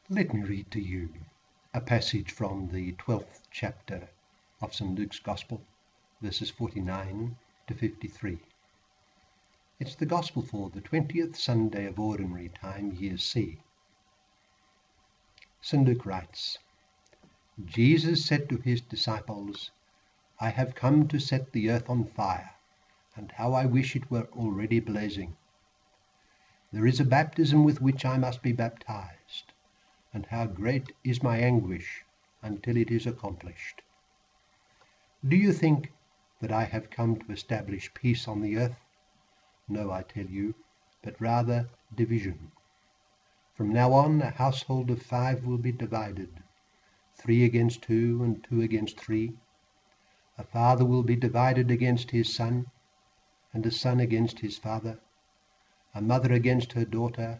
Let me read to you a passage from the 12th chapter of St. Luke's Gospel, verses 49 to 53. It's the Gospel for the 20th Sunday of Ordinary Time, Year C. St. Luke writes, Jesus said to his disciples, I have come to set the earth on fire, and how I wish it were already blazing. There is a baptism with which I must be baptized, and how great is my anguish until it is accomplished. Do you think that I have come to establish peace on the earth? No, I tell you, but rather division. From now on, a household of 5 will be divided, 3 against 2 and 2 against 3. A father will be divided against his son, and a son against his father, a mother against her daughter,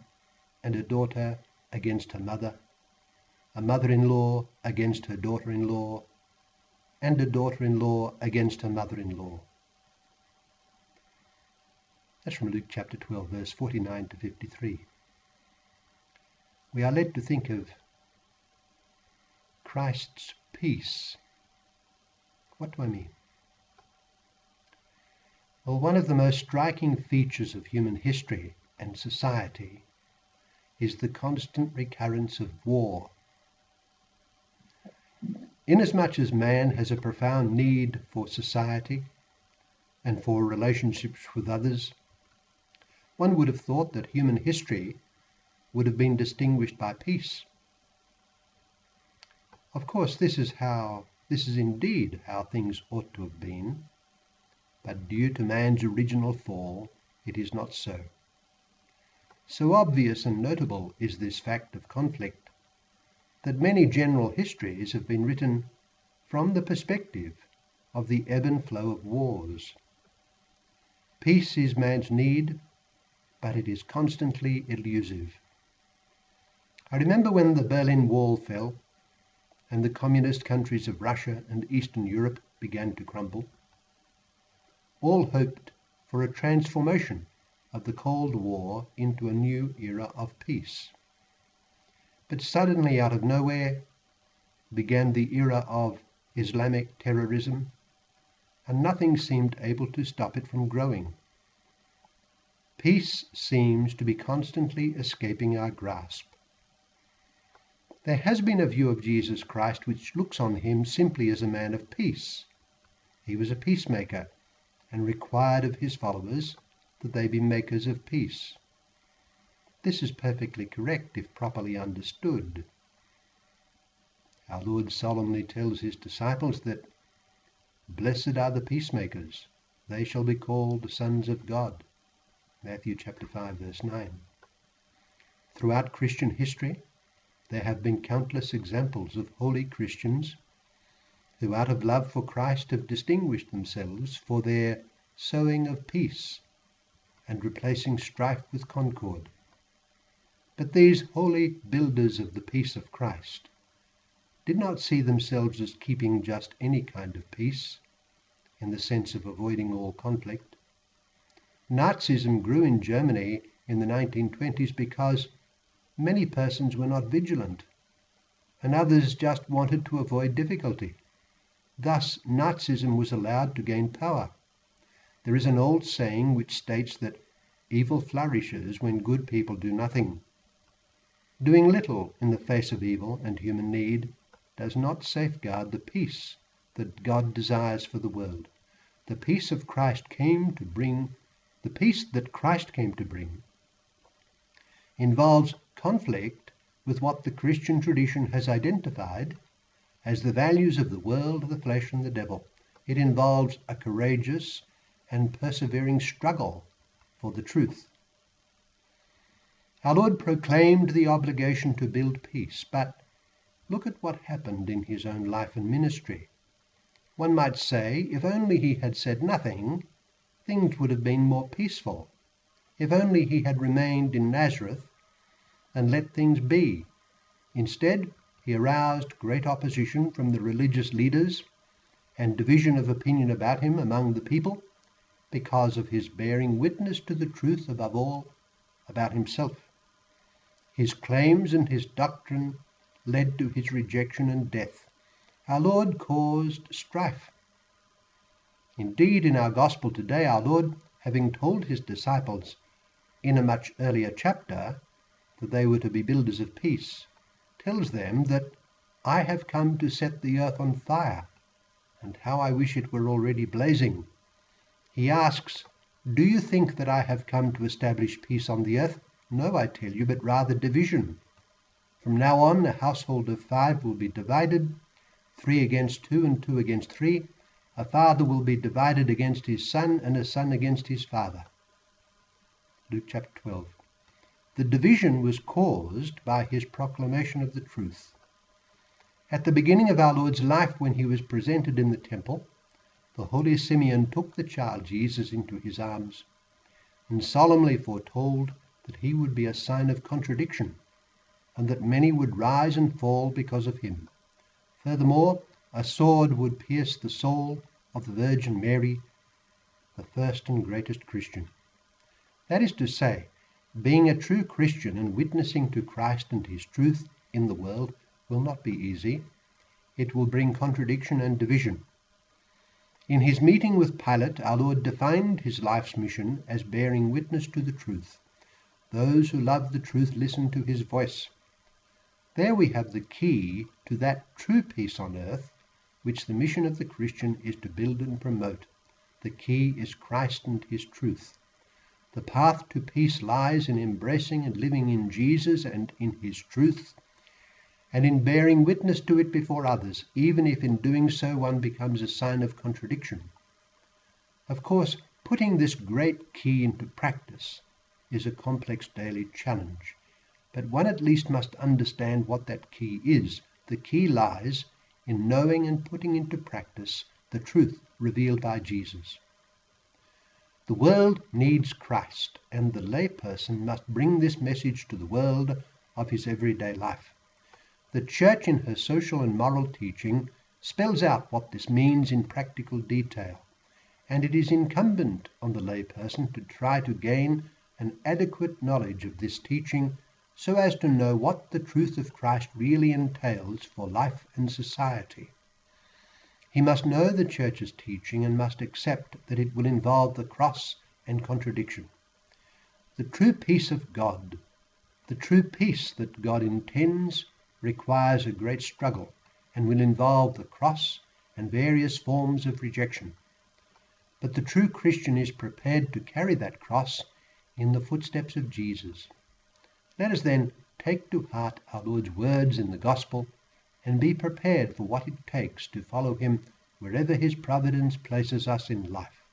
and a daughter against her mother, a mother-in-law against her daughter-in-law, and a daughter-in-law against her mother-in-law. That's from Luke chapter 12, verse 49 to 53. We are led to think of Christ's peace. What do I mean? Well, one of the most striking features of human history and society is the constant recurrence of war. Inasmuch as man has a profound need for society and for relationships with others, one would have thought that human history would have been distinguished by peace. Of course, this is indeed how things ought to have been, but due to man's original fall, it is not so. So obvious and notable is this fact of conflict that many general histories have been written from the perspective of the ebb and flow of wars. Peace is man's need, but it is constantly elusive. I remember when the Berlin Wall fell and the communist countries of Russia and Eastern Europe began to crumble. All hoped for a transformation of the Cold War into a new era of peace. But suddenly, out of nowhere, began the era of Islamic terrorism, and nothing seemed able to stop it from growing. Peace seems to be constantly escaping our grasp. There has been a view of Jesus Christ which looks on him simply as a man of peace. He was a peacemaker, and required of his followers that they be makers of peace. This is perfectly correct if properly understood. Our Lord solemnly tells his disciples that blessed are the peacemakers, they shall be called the sons of God. Matthew chapter 5, verse 9. Throughout Christian history, there have been countless examples of holy Christians who out of love for Christ have distinguished themselves for their sowing of peace and replacing strife with concord. But these holy builders of the peace of Christ did not see themselves as keeping just any kind of peace, in the sense of avoiding all conflict. Nazism grew in Germany in the 1920s because many persons were not vigilant, and others just wanted to avoid difficulty. Thus, Nazism was allowed to gain power. There is an old saying which states that evil flourishes when good people do nothing. Doing little in the face of evil and human need does not safeguard the peace that God desires for the world. The peace that Christ came to bring involves conflict with what the Christian tradition has identified as the values of the world, the flesh, and the devil. It involves a courageous and persevering struggle for the truth. Our Lord proclaimed the obligation to build peace, but look at what happened in his own life and ministry. One might say, if only he had said nothing, things would have been more peaceful. If only he had remained in Nazareth and let things be. Instead, he aroused great opposition from the religious leaders and division of opinion about him among the people because of his bearing witness to the truth above all about himself. His claims and his doctrine led to his rejection and death. Our Lord caused strife. Indeed, in our gospel today, our Lord, having told his disciples in a much earlier chapter that they were to be builders of peace, tells them that I have come to set the earth on fire, and how I wish it were already blazing. He asks, do you think that I have come to establish peace on the earth? No, I tell you, but rather division. From now on, a household of 5 will be divided, 3 against 2 and 2 against 3. A father will be divided against his son, and a son against his father. Luke chapter 12. The division was caused by his proclamation of the truth. At the beginning of our Lord's life, when he was presented in the temple, the holy Simeon took the child Jesus into his arms and solemnly foretold that he would be a sign of contradiction, and that many would rise and fall because of him. Furthermore, a sword would pierce the soul of the Virgin Mary, the first and greatest Christian. That is to say, being a true Christian and witnessing to Christ and his truth in the world will not be easy. It will bring contradiction and division. In his meeting with Pilate, our Lord defined his life's mission as bearing witness to the truth. Those who love the truth listen to his voice. There we have the key to that true peace on earth which the mission of the Christian is to build and promote. The key is Christ and his truth. The path to peace lies in embracing and living in Jesus and in his truth, and in bearing witness to it before others, even if in doing so one becomes a sign of contradiction. Of course, putting this great key into practice is a complex daily challenge, but one at least must understand what that key is. The key lies in knowing and putting into practice the truth revealed by Jesus. The world needs Christ, and the layperson must bring this message to the world of his everyday life. The Church, in her social and moral teaching, spells out what this means in practical detail, and it is incumbent on the layperson to try to gain an adequate knowledge of this teaching so as to know what the truth of Christ really entails for life and society. He must know the Church's teaching and must accept that it will involve the cross and contradiction. The true peace of God, the true peace that God intends, requires a great struggle and will involve the cross and various forms of rejection. But the true Christian is prepared to carry that cross in the footsteps of Jesus. Let us then take to heart our Lord's words in the Gospel and be prepared for what it takes to follow him wherever his providence places us in life.